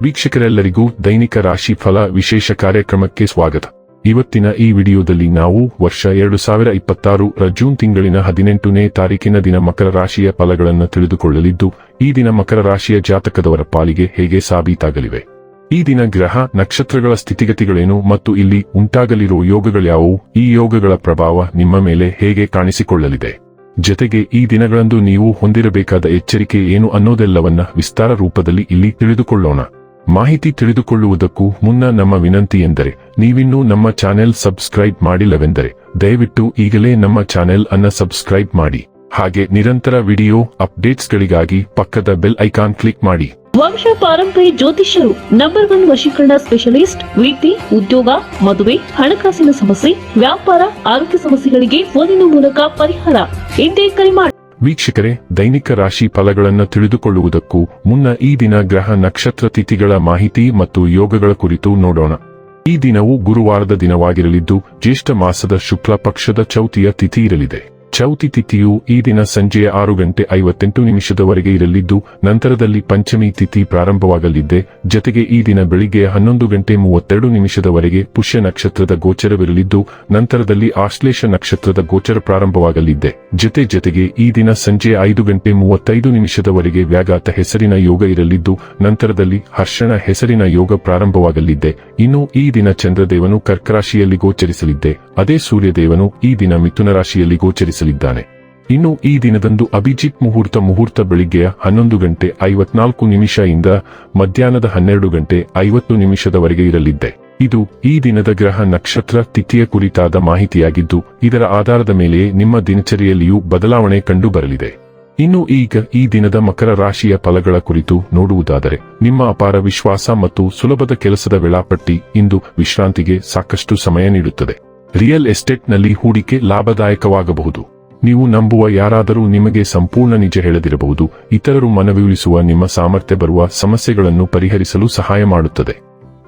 ವೀಕ್ಷಕರೆಲ್ಲರಿಗೂ ದೈನಿಕ ರಾಶಿ ಫಲ ವಿಶೇಷ ಕಾರ್ಯಕ್ರಮಕ್ಕೆ ಸ್ವಾಗತ. ಇವತ್ತಿನ ಈ ವಿಡಿಯೋದಲ್ಲಿ ನಾವು ವರ್ಷ 2026 ಜೂನ್ ತಿಂಗಳಿನ 18ನೇ ತಾರೀಕಿನ ದಿನ ಮಕರ ರಾಶಿಯ ಫಲಗಳನ್ನು ತಿಳಿದುಕೊಳ್ಳಲಿದ್ದು, ಈ ದಿನ ಮಕರ ರಾಶಿಯ ಜಾತಕದವರ ಪಾಲಿಗೆ ಹೇಗೆ ಸಾಬೀತಾಗಲಿವೆ, ಈ ದಿನ ಗ್ರಹ ನಕ್ಷತ್ರಗಳ ಸ್ಥಿತಿಗತಿಗಳೇನು ಮತ್ತು ಇಲ್ಲಿ ಉಂಟಾಗಲಿರುವ ಯೋಗಗಳ್ಯಾವುವು, ಈ ಯೋಗಗಳ ಪ್ರಭಾವ ನಿಮ್ಮ ಮೇಲೆ ಹೇಗೆ ಕಾಣಿಸಿಕೊಳ್ಳಲಿದೆ, ಜೊತೆಗೆ ಈ ದಿನಗಳಂದು ನೀವು ಹೊಂದಿರಬೇಕಾದ ಎಚ್ಚರಿಕೆ ಏನು ಅನ್ನೋದೆಲ್ಲವನ್ನ ವಿಸ್ತಾರ ರೂಪದಲ್ಲಿ ಇಲ್ಲಿ ತಿಳಿದುಕೊಳ್ಳೋಣ. ಮಾಹಿತಿ ತಿಳಿದುಕೊಳ್ಳುವುದಕ್ಕೂ ಮುನ್ನ ನಮ್ಮ ವಿನಂತಿ ಎಂದರೆ, ನೀವಿನ್ನೂ ನಮ್ಮ ಚಾನೆಲ್ ಸಬ್ಸ್ಕ್ರೈಬ್ ಮಾಡಿಲ್ಲವೆಂದರೆ ದಯವಿಟ್ಟು ಈಗಲೇ ನಮ್ಮ ಚಾನೆಲ್ ಅನ್ನು ಸಬ್ಸ್ಕ್ರೈಬ್ ಮಾಡಿ. ಹಾಗೆ ನಿರಂತರ ವಿಡಿಯೋ ಅಪ್ಡೇಟ್ಸ್ಗಳಿಗಾಗಿ ಪಕ್ಕದ ಬೆಲ್ ಐಕಾನ್ ಕ್ಲಿಕ್ ಮಾಡಿ. ವಂಶ ಪಾರಂಪರ್ಯ ಜ್ಯೋತಿಷ್ಯರು ನಂಬರ್ 1 ವಶೀಕರಣ ಸ್ಪೆಷಲಿಸ್ಟ್. ವೃತ್ತಿ, ಉದ್ಯೋಗ, ಮದುವೆ, ಹಣಕಾಸಿನ ಸಮಸ್ಯೆ, ವ್ಯಾಪಾರ, ಆರೋಗ್ಯ ಸಮಸ್ಯೆಗಳಿಗೆ ಫೋನಿನ ಮೂಲಕ ಪರಿಹಾರ. ಇಂದೇ ಕರೆ ಮಾಡಿ. ವೀಕ್ಷಕರೇ, ದೈನಿಕ ರಾಶಿ ಫಲಗಳನ್ನು ತಿಳಿದುಕೊಳ್ಳುವುದಕ್ಕೂ ಮುನ್ನ ಈ ದಿನ ಗ್ರಹ ನಕ್ಷತ್ರ ತಿಥಿಗಳ ಮಾಹಿತಿ ಮತ್ತು ಯೋಗಗಳ ಕುರಿತು ನೋಡೋಣ. ಈ ದಿನವು ಗುರುವಾರದ ದಿನವಾಗಿರಲಿದ್ದು, ಜ್ಯೇಷ್ಠ ಮಾಸದ ಶುಕ್ಲ ಪಕ್ಷದ ಚೌತಿಯ ತಿಥಿ ಇರಲಿದೆ. ಚೌತಿ ತಿಥಿಯು ಈ ದಿನ ಸಂಜೆಯ 6:58 ಇರಲಿದ್ದು, ನಂತರದಲ್ಲಿ ಪಂಚಮಿ ತಿಥಿ ಪ್ರಾರಂಭವಾಗಲಿದೆ. ಜೊತೆಗೆ ಈ ದಿನ ಬೆಳಿಗ್ಗೆ 11:32 ಪುಷ್ಯ ನಕ್ಷತ್ರದ ಗೋಚರವಿರಲಿದ್ದು, ನಂತರದಲ್ಲಿ ಆಶ್ಲೇಷ ನಕ್ಷತ್ರದ ಗೋಚರ ಪ್ರಾರಂಭವಾಗಲಿದೆ. ಜೊತೆಗೆ ಈ ದಿನ ಸಂಜೆ 5:35 ವ್ಯಾಘಾತ ಹೆಸರಿನ ಯೋಗ ಇರಲಿದ್ದು, ನಂತರದಲ್ಲಿ ಹರ್ಷಣ ಹೆಸರಿನ ಯೋಗ ಪ್ರಾರಂಭವಾಗಲಿದೆ. ಇನ್ನು ಈ ದಿನ ಚಂದ್ರದೇವನು ಕರ್ಕರಾಶಿಯಲ್ಲಿ ಗೋಚರಿಸಲಿದ್ದೆ, ಅದೇ ಸೂರ್ಯದೇವನು ಈ ದಿನ ಮಿಥುನ ರಾಶಿಯಲ್ಲಿ ಗೋಚರಿಸಲಿದ್ದಾನೆ. ಇನ್ನು ಈ ದಿನದಂದು ಅಭಿಜಿತ್ ಮುಹೂರ್ತ ಬೆಳಿಗ್ಗೆಯ 11:54 ಇಂದ ಮಧ್ಯಾಹ್ನದ 12:50 ಇರಲಿದೆ. ಇದು ಈ ದಿನದ ಗ್ರಹ ನಕ್ಷತ್ರ ತಿಥಿಯ ಕುರಿತಾದ ಮಾಹಿತಿಯಾಗಿದ್ದು, ಇದರ ಆಧಾರದ ಮೇಲೆಯೇ ನಿಮ್ಮ ದಿನಚರಿಯಲ್ಲಿಯೂ ಬದಲಾವಣೆ ಕಂಡು ಬರಲಿದೆ. ಇನ್ನು ಈಗ ಈ ದಿನದ ಮಕರ ರಾಶಿಯ ಫಲಗಳ ಕುರಿತು ನೋಡುವುದಾದರೆ, ನಿಮ್ಮ ಅಪಾರ ವಿಶ್ವಾಸ ಮತ್ತು ಸುಲಭದ ಕೆಲಸದ ವೇಳಾಪಟ್ಟಿ ಇಂದು ವಿಶ್ರಾಂತಿಗೆ ಸಾಕಷ್ಟು ಸಮಯ ನೀಡುತ್ತದೆ. ರಿಯಲ್ ಎಸ್ಟೇಟ್ನಲ್ಲಿ ಹೂಡಿಕೆ ಲಾಭದಾಯಕವಾಗಬಹುದು. ನೀವು ನಂಬುವ ಯಾರಾದರೂ ನಿಮಗೆ ಸಂಪೂರ್ಣ ನಿಜ ಹೇಳದಿರಬಹುದು. ಇತರರು ಮನವೊಲಿಸುವ ನಿಮ್ಮ ಸಾಮರ್ಥ್ಯ ಬರುವ ಸಮಸ್ಯೆಗಳನ್ನು ಪರಿಹರಿಸಲು ಸಹಾಯ ಮಾಡುತ್ತದೆ.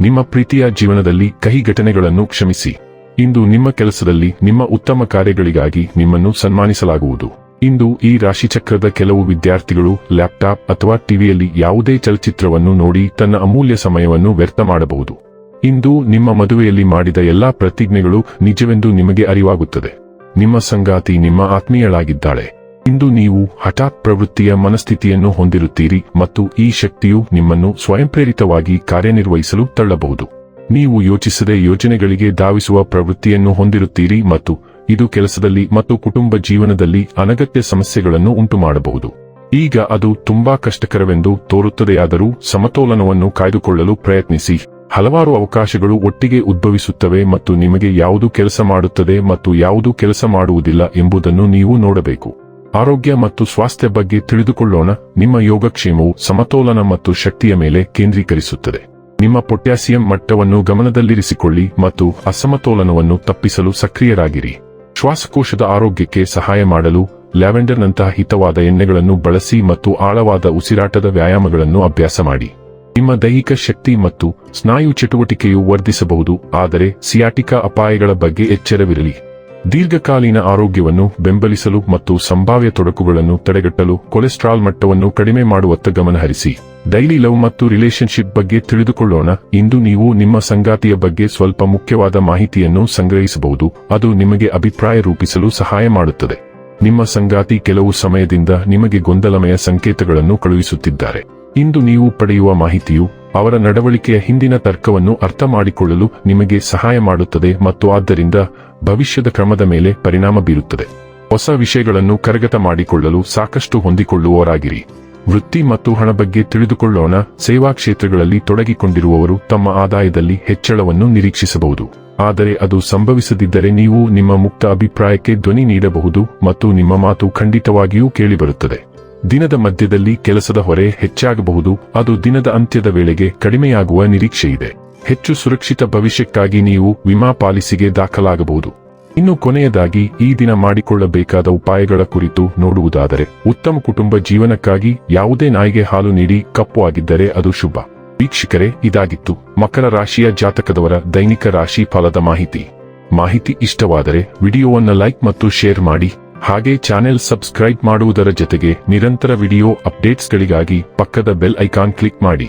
ನಿಮ್ಮ ಪ್ರೀತಿಯ ಜೀವನದಲ್ಲಿ ಕಹಿ ಘಟನೆಗಳನ್ನು ಕ್ಷಮಿಸಿ. ಇಂದು ನಿಮ್ಮ ಕೆಲಸದಲ್ಲಿ ನಿಮ್ಮ ಉತ್ತಮ ಕಾರ್ಯಗಳಿಗಾಗಿ ನಿಮ್ಮನ್ನು ಸನ್ಮಾನಿಸಲಾಗುವುದು. ಇಂದು ಈ ರಾಶಿಚಕ್ರದ ಕೆಲವು ವಿದ್ಯಾರ್ಥಿಗಳು ಲ್ಯಾಪ್ಟಾಪ್ ಅಥವಾ ಟಿವಿಯಲ್ಲಿ ಯಾವುದೇ ಚಲಚಿತ್ರವನ್ನು ನೋಡಿ ತನ್ನ ಅಮೂಲ್ಯ ಸಮಯವನ್ನು ವ್ಯರ್ಥ ಮಾಡಬಹುದು. ಇಂದು ನಿಮ್ಮ ಮದುವೆಯಲ್ಲಿ ಮಾಡಿದ ಎಲ್ಲಾ ಪ್ರತಿಜ್ಞೆಗಳು ನಿಜವೆಂದು ನಿಮಗೆ ಅರಿವಾಗುತ್ತದೆ. ನಿಮ್ಮ ಸಂಗಾತಿ ನಿಮ್ಮ ಆತ್ಮೀಯಳಾಗಿದ್ದಾಳೆ. ಇಂದು ನೀವು ಹಠಾತ್ ಪ್ರವೃತ್ತಿಯ ಮನಸ್ಥಿತಿಯನ್ನು ಹೊಂದಿರುತ್ತೀರಿ ಮತ್ತು ಈ ಶಕ್ತಿಯು ನಿಮ್ಮನ್ನು ಸ್ವಯಂಪ್ರೇರಿತವಾಗಿ ಕಾರ್ಯನಿರ್ವಹಿಸಲು ತಳ್ಳಬಹುದು. ನೀವು ಯೋಚಿಸದೆ ಯೋಜನೆಗಳಿಗೆ ಧಾವಿಸುವ ಪ್ರವೃತ್ತಿಯನ್ನು ಹೊಂದಿರುತ್ತೀರಿ ಮತ್ತು ಇದು ಕೆಲಸದಲ್ಲಿ ಮತ್ತು ಕುಟುಂಬ ಜೀವನದಲ್ಲಿ ಅನಗತ್ಯ ಸಮಸ್ಯೆಗಳನ್ನು ಉಂಟುಮಾಡಬಹುದು. ಈಗ ಅದು ತುಂಬಾ ಕಷ್ಟಕರವೆಂದು ತೋರುತ್ತದೆಯಾದರೂ ಸಮತೋಲನವನ್ನು ಕಾಯ್ದುಕೊಳ್ಳಲು ಪ್ರಯತ್ನಿಸಿ. ಹಲವಾರು ಅವಕಾಶಗಳು ಒಟ್ಟಿಗೆ ಉದ್ಭವಿಸುತ್ತವೆ ಮತ್ತು ನಿಮಗೆ ಯಾವುದು ಕೆಲಸ ಮಾಡುತ್ತದೆ ಮತ್ತು ಯಾವುದು ಕೆಲಸ ಮಾಡುವುದಿಲ್ಲ ಎಂಬುದನ್ನು ನೀವು ನೋಡಬೇಕು. ಆರೋಗ್ಯ ಮತ್ತು ಸ್ವಾಸ್ಥ್ಯ ಬಗ್ಗೆ ತಿಳಿದುಕೊಳ್ಳೋಣ. ನಿಮ್ಮ ಯೋಗಕ್ಷೇಮವು ಸಮತೋಲನ ಮತ್ತು ಶಕ್ತಿಯ ಮೇಲೆ ಕೇಂದ್ರೀಕರಿಸುತ್ತದೆ. ನಿಮ್ಮ ಪೊಟ್ಯಾಸಿಯಂ ಮಟ್ಟವನ್ನು ಗಮನದಲ್ಲಿರಿಸಿಕೊಳ್ಳಿ ಮತ್ತು ಅಸಮತೋಲನವನ್ನು ತಪ್ಪಿಸಲು ಸಕ್ರಿಯರಾಗಿರಿ. ಶ್ವಾಸಕೋಶದ ಆರೋಗ್ಯಕ್ಕೆ ಸಹಾಯ ಮಾಡಲು ಲ್ಯಾವೆಂಡರ್ನಂತಹ ಹಿತವಾದ ಎಣ್ಣೆಗಳನ್ನು ಬಳಸಿ ಮತ್ತು ಆಳವಾದ ಉಸಿರಾಟದ ವ್ಯಾಯಾಮಗಳನ್ನು ಅಭ್ಯಾಸ ಮಾಡಿ. ನಿಮ್ಮ ದೈಹಿಕ ಶಕ್ತಿ ಮತ್ತು ಸ್ನಾಯು ಚಟುವಟಿಕೆಯು ವರ್ಧಿಸಬಹುದು, ಆದರೆ ಸಿಯಾಟಿಕಾ ಅಪಾಯಗಳ ಬಗ್ಗೆ ಎಚ್ಚರವಿರಲಿ. ದೀರ್ಘಕಾಲೀನ ಆರೋಗ್ಯವನ್ನು ಬೆಂಬಲಿಸಲು ಮತ್ತು ಸಂಭಾವ್ಯ ತೊಡಕುಗಳನ್ನು ತಡೆಗಟ್ಟಲು ಕೊಲೆಸ್ಟ್ರಾಲ್ ಮಟ್ಟವನ್ನು ಕಡಿಮೆ ಮಾಡುವತ್ತ ಗಮನಹರಿಸಿ. ಡೈಲಿ ಲವ್ ಮತ್ತು ರಿಲೇಶನ್ಶಿಪ್ ಬಗ್ಗೆ ತಿಳಿದುಕೊಳ್ಳೋಣ. ಇಂದು ನೀವು ನಿಮ್ಮ ಸಂಗಾತಿಯ ಬಗ್ಗೆ ಸ್ವಲ್ಪ ಮುಖ್ಯವಾದ ಮಾಹಿತಿಯನ್ನು ಸಂಗ್ರಹಿಸಬಹುದು. ಅದು ನಿಮಗೆ ಅಭಿಪ್ರಾಯ ರೂಪಿಸಲು ಸಹಾಯ ಮಾಡುತ್ತದೆ. ನಿಮ್ಮ ಸಂಗಾತಿ ಕೆಲವು ಸಮಯದಿಂದ ನಿಮಗೆ ಗೊಂದಲಮಯ ಸಂಕೇತಗಳನ್ನು ಕಳುಹಿಸುತ್ತಿದ್ದಾರೆ. ಇಂದು ನೀವು ಪಡೆಯುವ ಮಾಹಿತಿಯು ಅವರ ನಡವಳಿಕೆಯ ಹಿಂದಿನ ತರ್ಕವನ್ನು ಅರ್ಥ ಮಾಡಿಕೊಳ್ಳಲು ನಿಮಗೆ ಸಹಾಯ ಮಾಡುತ್ತದೆ ಮತ್ತು ಆದ್ದರಿಂದ ಭವಿಷ್ಯದ ಕ್ರಮದ ಮೇಲೆ ಪರಿಣಾಮ ಬೀರುತ್ತದೆ. ಹೊಸ ವಿಷಯಗಳನ್ನು ಕರಗತ ಮಾಡಿಕೊಳ್ಳಲು ಸಾಕಷ್ಟು ಹೊಂದಿಕೊಳ್ಳುವವರಾಗಿರಿ. ವೃತ್ತಿ ಮತ್ತು ಹಣ ಬಗ್ಗೆ ತಿಳಿದುಕೊಳ್ಳೋಣ. ಸೇವಾ ಕ್ಷೇತ್ರಗಳಲ್ಲಿ ತೊಡಗಿಕೊಂಡಿರುವವರು ತಮ್ಮ ಆದಾಯದಲ್ಲಿ ಹೆಚ್ಚಳವನ್ನು ನಿರೀಕ್ಷಿಸಬಹುದು. ಆದರೆ ಅದು ಸಂಭವಿಸದಿದ್ದರೆ ನೀವು ನಿಮ್ಮ ಮುಕ್ತ ಅಭಿಪ್ರಾಯಕ್ಕೆ ಧ್ವನಿ ನೀಡಬಹುದು ಮತ್ತು ನಿಮ್ಮ ಮಾತು ಖಂಡಿತವಾಗಿಯೂ ಕೇಳಿಬರುತ್ತದೆ. ದಿನದ ಮಧ್ಯದಲ್ಲಿ ಕೆಲಸದ ಹೊರೆ ಹೆಚ್ಚಾಗಬಹುದು, ಅದು ದಿನದ ಅಂತ್ಯದ ವೇಳೆಗೆ ಕಡಿಮೆಯಾಗುವ ನಿರೀಕ್ಷೆಯಿದೆ. ಹೆಚ್ಚು ಸುರಕ್ಷಿತ ಭವಿಷ್ಯಕ್ಕಾಗಿ ನೀವು ವಿಮಾ ಪಾಲಿಸಿಗೆ ದಾಖಲಾಗಬಹುದು. ಇನ್ನು ಕೊನೆಯದಾಗಿ ಈ ದಿನ ಮಾಡಿಕೊಳ್ಳಬೇಕಾದ ಉಪಾಯಗಳ ಕುರಿತು ನೋಡುವುದಾದರೆ, ಉತ್ತಮ ಕುಟುಂಬ ಜೀವನಕ್ಕಾಗಿ ಯಾವುದೇ ನಾಯಿಗೆ ಹಾಲು ನೀಡಿ, ಕಪ್ಪು ಆಗಿದ್ದರೆ ಅದು ಶುಭ. ವೀಕ್ಷಕರೇ, ಇದಾಗಿತ್ತು ಮಕರ ರಾಶಿಯ ಜಾತಕದವರ ದೈನಿಕ ರಾಶಿ ಫಲದ ಮಾಹಿತಿ ಇಷ್ಟವಾದರೆ ವಿಡಿಯೋವನ್ನು ಲೈಕ್ ಮತ್ತು ಶೇರ್ ಮಾಡಿ. ಹಾಗೆ ಚಾನೆಲ್ ಸಬ್ಸ್ಕ್ರೈಬ್ ಮಾಡುವುದರ ಜೊತೆಗೆ ನಿರಂತರ ವಿಡಿಯೋ ಅಪ್ಡೇಟ್ಸ್ಗಳಿಗಾಗಿ ಪಕ್ಕದ ಬೆಲ್ ಐಕಾನ್ ಕ್ಲಿಕ್ ಮಾಡಿ.